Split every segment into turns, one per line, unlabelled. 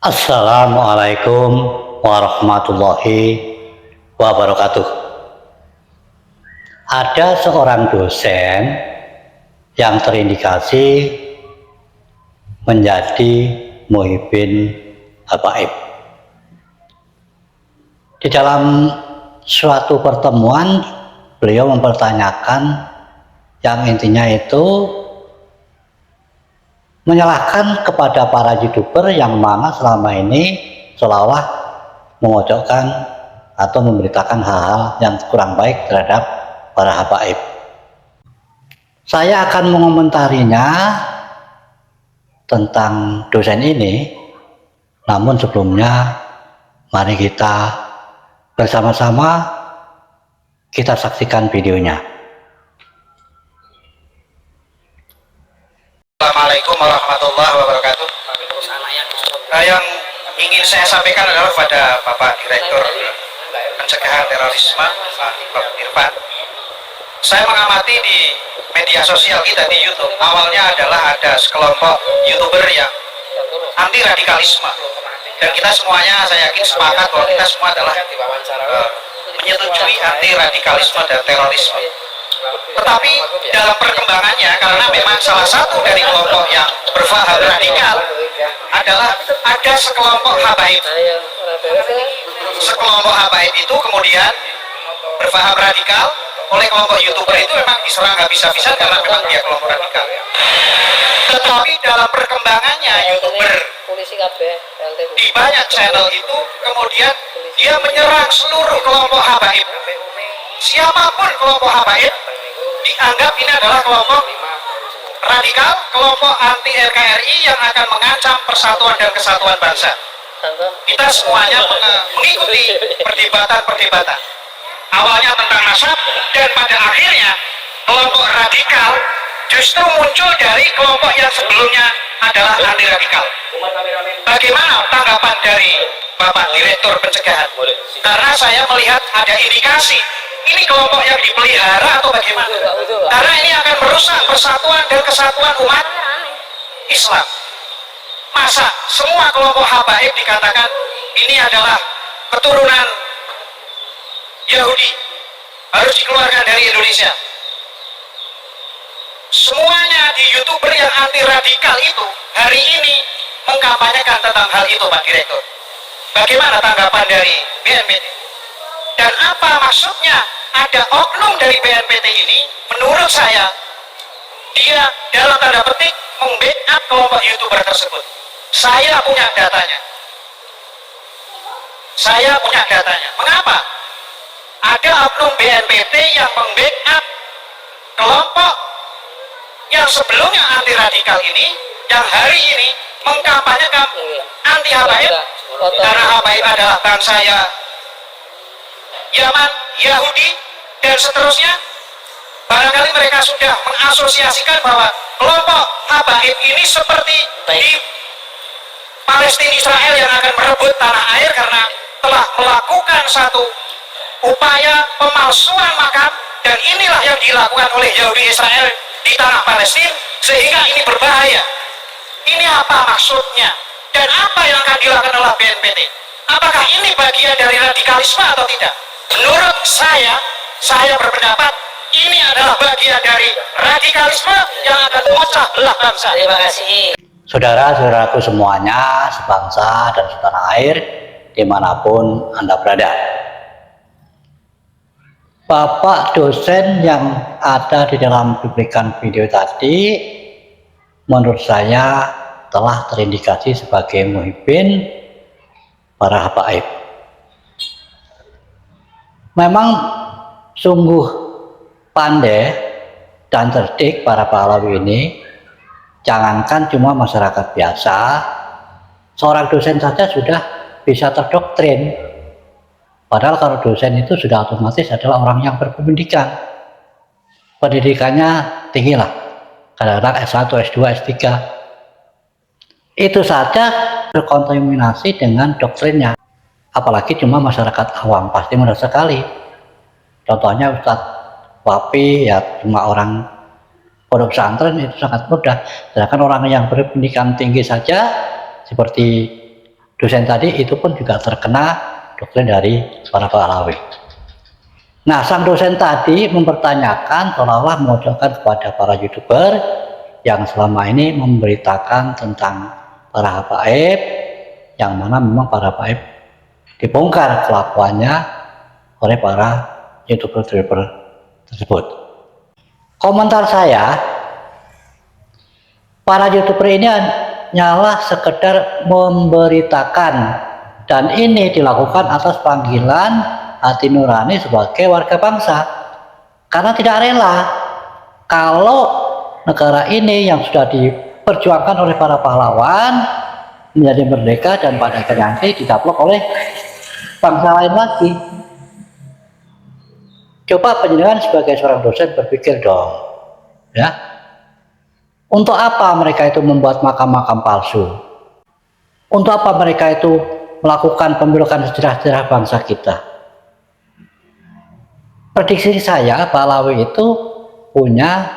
Assalamualaikum warahmatullahi wabarakatuh. Ada seorang dosen yang terindikasi menjadi muhibbin habaib. Di dalam suatu pertemuan, beliau mempertanyakan yang intinya itu menyalahkan kepada para youtuber yang mana selama ini seolah-olah memojokkan atau memberitakan hal-hal yang kurang baik terhadap para habaib. Saya akan mengomentarinya tentang dosen ini, namun sebelumnya mari kita bersama-sama kita saksikan videonya.
Assalamualaikum warahmatullahi wabarakatuh. Yang ingin saya sampaikan adalah pada Bapak Direktur Pencegahan Terorisme, Pak Irfan. Saya mengamati di media sosial kita di YouTube, awalnya adalah ada sekelompok YouTuber yang anti radikalisme, dan kita semuanya, saya yakin sepakat bahwa kita semua adalah menyetujui anti radikalisme dan terorisme. Tetapi dalam perkembangannya, karena memang salah satu dari kelompok yang berpaham radikal adalah ada sekelompok habaib. Sekelompok habaib itu kemudian berpaham radikal oleh kelompok YouTuber itu memang diserang habis-habisan karena memang dia kelompok radikal. Tetapi dalam perkembangannya YouTuber di banyak channel itu kemudian dia menyerang seluruh kelompok habaib. Siapapun kelompok habaib dianggap ini adalah kelompok radikal, kelompok anti NKRI yang akan mengancam persatuan dan kesatuan bangsa. Kita semuanya mengikuti perdebatan-perdebatan. Awalnya tentang nasab, dan pada akhirnya kelompok radikal justru muncul dari kelompok yang sebelumnya adalah anti radikal. Bagaimana tanggapan dari Bapak Direktur Pencegahan? Karena saya melihat ada indikasi ini kelompok yang dipelihara atau bagaimana? Karena ini akan merusak persatuan dan kesatuan umat Islam. Masa semua kelompok habaib dikatakan ini adalah keturunan Yahudi, harus dikeluarkan dari Indonesia? Semuanya di YouTuber yang anti radikal itu hari ini mengkampanyekan tentang hal itu, Pak Direktur. Bagaimana tanggapan dari BNPT? Dan apa maksudnya ada oknum dari BNPT ini? Menurut saya, dia dalam tanda petik membackup kelompok YouTuber tersebut. Saya punya datanya. Saya punya datanya. Mengapa? Ada oknum BNPT yang membackup kelompok yang sebelumnya anti radikal ini, yang hari ini mengkampanyekan anti habaib, karena habaib adalah bangsa Yaman, Yahudi, dan seterusnya. Barangkali mereka sudah mengasosiasikan bahwa kelompok habaib ini seperti di Palestina Israel yang akan merebut tanah air karena telah melakukan satu upaya pemalsuan makam, dan inilah yang dilakukan oleh Yahudi Israel di tanah Palestina, sehingga ini berbahaya. Ini apa maksudnya? Dan apa yang akan dilakukan oleh BNPT? Apakah ini bagian dari radikalisme atau tidak? Menurut saya berpendapat ini adalah bagian dari radikalisme yang akan memecah belah bangsa. Terima kasih.
Saudara-saudaraku semuanya, sebangsa dan setanah air, dimanapun Anda berada. Bapak dosen yang ada di dalam cuplikan video tadi, menurut saya telah terindikasi sebagai muhibbin para habaib. Memang sungguh pandai dan cerdik para pahlawan ini. Jangankan cuma masyarakat biasa, seorang dosen saja sudah bisa terdoktrin. Padahal kalau dosen itu sudah otomatis adalah orang yang berpendidikan. Pendidikannya tinggi lah, kadang-kadang S1, S2, S3. Itu saja berkontaminasi dengan doktrinnya. Apalagi cuma masyarakat awam, pasti mudah sekali. Contohnya Ustadz Wapi, ya cuma orang pondok pesantren, itu sangat mudah. Sedangkan orang yang berpendidikan tinggi saja seperti dosen tadi itu pun juga terkena doktrin dari para Pahlawi. Nah, sang dosen tadi mempertanyakan seolah-olah memojokkan kepada para YouTuber yang selama ini memberitakan tentang para habaib, yang mana memang para habaib dibongkar kelakuannya oleh para YouTuber tersebut. Komentar saya, para YouTuber ini hanyalah sekedar memberitakan, dan ini dilakukan atas panggilan hati nurani sebagai warga bangsa, karena tidak rela kalau negara ini yang sudah diperjuangkan oleh para pahlawan menjadi merdeka dan pada akhirnya nanti didaplok oleh bangsa lain lagi. Coba penjenengan sebagai seorang dosen berpikir dong, ya, untuk apa mereka itu membuat makam-makam palsu? Untuk apa mereka itu melakukan pembelokan sejarah-sejarah bangsa kita? Prediksi saya, Pahlawi itu punya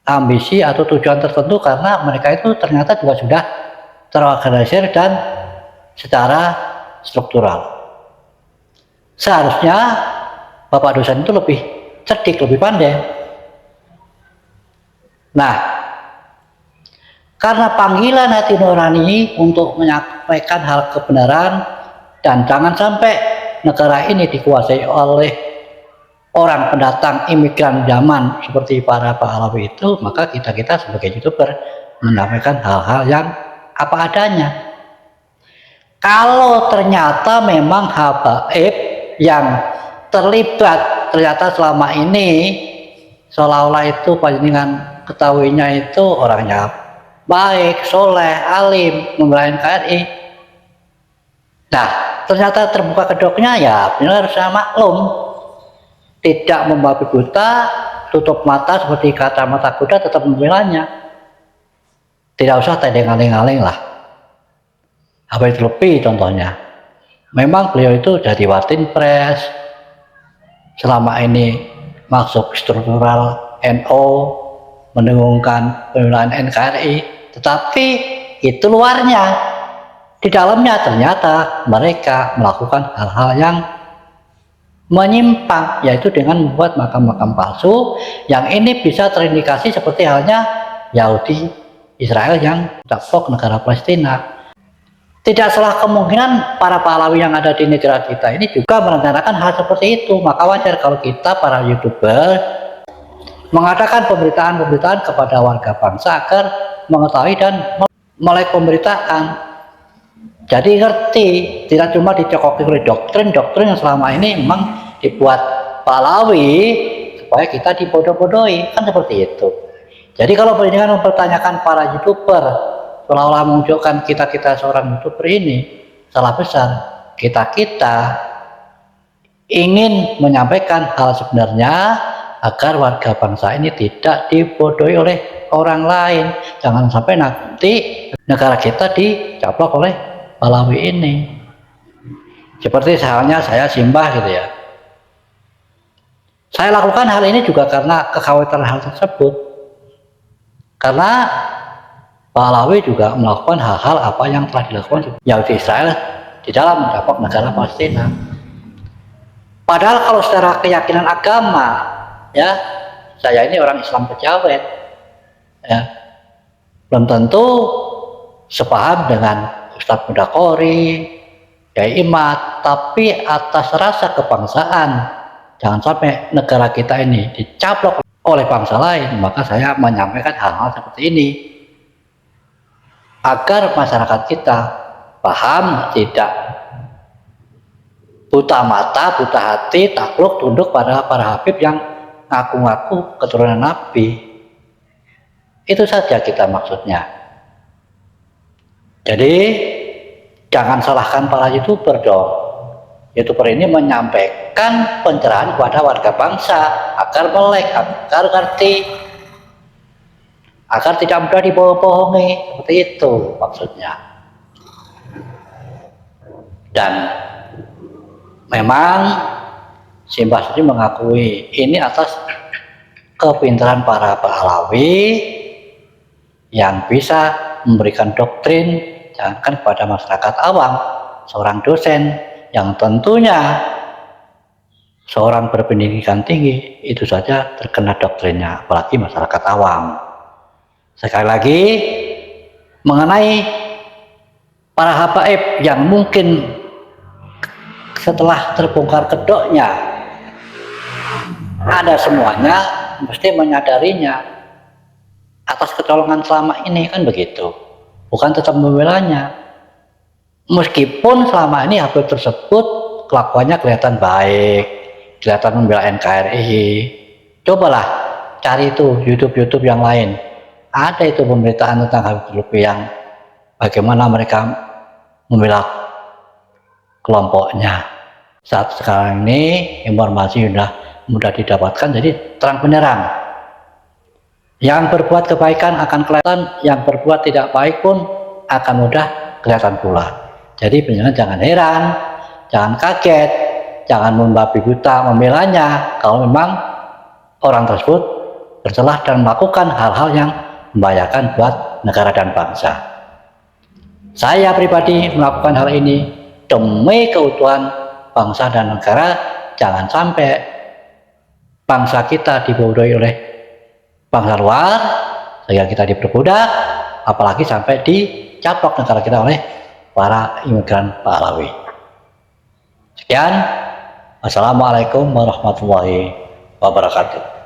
ambisi atau tujuan tertentu karena mereka itu ternyata juga sudah terorganisir dan secara struktural. Seharusnya Bapak dosen itu lebih cerdik, lebih pandai. Nah, karena panggilan hati nurani untuk menyampaikan hal kebenaran dan jangan sampai negara ini dikuasai oleh orang pendatang imigran zaman seperti para Pahlawi itu, maka kita sebagai YouTuber menyampaikan hal-hal yang apa adanya. Kalau ternyata memang habaib yang terlibat ternyata selama ini seolah-olah itu panjenengan ketahuinya itu orangnya baik, soleh, alim, membela NKRI. Nah, ternyata terbuka kedoknya, ya benar harus maklum. Tidak membabi buta, tutup mata seperti kata mata kuda, tetap membelanya. Tidak usah tedeng aling-aling lah. Habaib Lutfi contohnya. Memang beliau itu jadi watin pres, selama ini masuk struktural NO, mendengungkan pembelaan NKRI, tetapi itu luarnya. Di dalamnya ternyata mereka melakukan hal-hal yang menyimpang, yaitu dengan membuat makam-makam palsu yang ini bisa terindikasi seperti halnya Yahudi Israel yang mencaplok negara Palestina. Tidak salah kemungkinan para pahlawi yang ada di negara kita ini juga merencanakan hal seperti itu. Maka wajar kalau kita para YouTuber mengadakan pemberitaan-pemberitaan kepada warga bangsa agar mengetahui dan melek pemberitaan. Jadi ngerti, tidak cuma dicokoki oleh doktrin-doktrin yang selama ini memang dibuat Pahlawi supaya kita dibodoh-bodohi, kan seperti itu. Jadi kalau penjenengan mempertanyakan para YouTuber seolah-olah menunjukkan kita seorang YouTuber ini salah besar. Kita ingin menyampaikan hal sebenarnya agar warga bangsa ini tidak dibodohi oleh orang lain. Jangan sampai nanti negara kita dicaplok oleh Pahlawi ini. Seperti halnya saya Simbah gitu ya. Saya lakukan hal ini juga karena kekhawatiran hal tersebut. Karena Pahlawi juga melakukan hal-hal apa yang telah dilakukan Yahudi Israel di dalam mencaplok negara Palestina. Padahal kalau secara keyakinan agama, ya, saya ini orang Islam pejawen, ya, belum tentu sepaham dengan Ustadz Mudakori, Kiai Imad, tapi atas rasa kebangsaan, jangan sampai negara kita ini dicaplok oleh bangsa lain, maka saya menyampaikan hal-hal seperti ini agar masyarakat kita paham, tidak buta mata, buta hati, takluk tunduk pada para habib yang ngaku-ngaku keturunan Nabi. Itu saja kita maksudnya. Jadi jangan salahkan para YouTuber dong. YouTuber ini menyampaikan pencerahan kepada warga bangsa agar melek, agar ngerti, agar tidak mudah dibohongi, seperti itu maksudnya. Dan memang Simbah sendiri mengakui ini atas kepintaran para Pahlawi yang bisa memberikan doktrin jangankan kepada masyarakat awam, seorang dosen yang tentunya seorang berpendidikan tinggi itu saja terkena doktrinnya, apalagi masyarakat awam. Sekali lagi, mengenai para habaib yang mungkin setelah terbongkar kedoknya ada semuanya, mesti menyadarinya atas kecolongan selama ini, kan begitu. Bukan tetap membelanya, meskipun selama ini Habib tersebut kelakuannya kelihatan baik, kelihatan membela NKRI. Cobalah cari itu YouTube yang lain, ada itu pemberitaan tentang Habib Lutfi yang bagaimana mereka membela kelompoknya. Saat sekarang ini informasi sudah mudah didapatkan, jadi terang benderang. Yang berbuat kebaikan akan kelihatan, yang berbuat tidak baik pun akan mudah kelihatan pula. Jadi jangan heran, jangan kaget, jangan membabi buta membelanya kalau memang orang tersebut bercelah dan melakukan hal-hal yang membahayakan buat negara dan bangsa. Saya pribadi melakukan hal ini demi keutuhan bangsa dan negara. Jangan sampai bangsa kita dibodohi oleh bangsa luar sehingga kita diperbudak, apalagi sampai dicaplok negara kita oleh para imigran Pahlawi. Sekian, wassalamualaikum warahmatullahi wabarakatuh.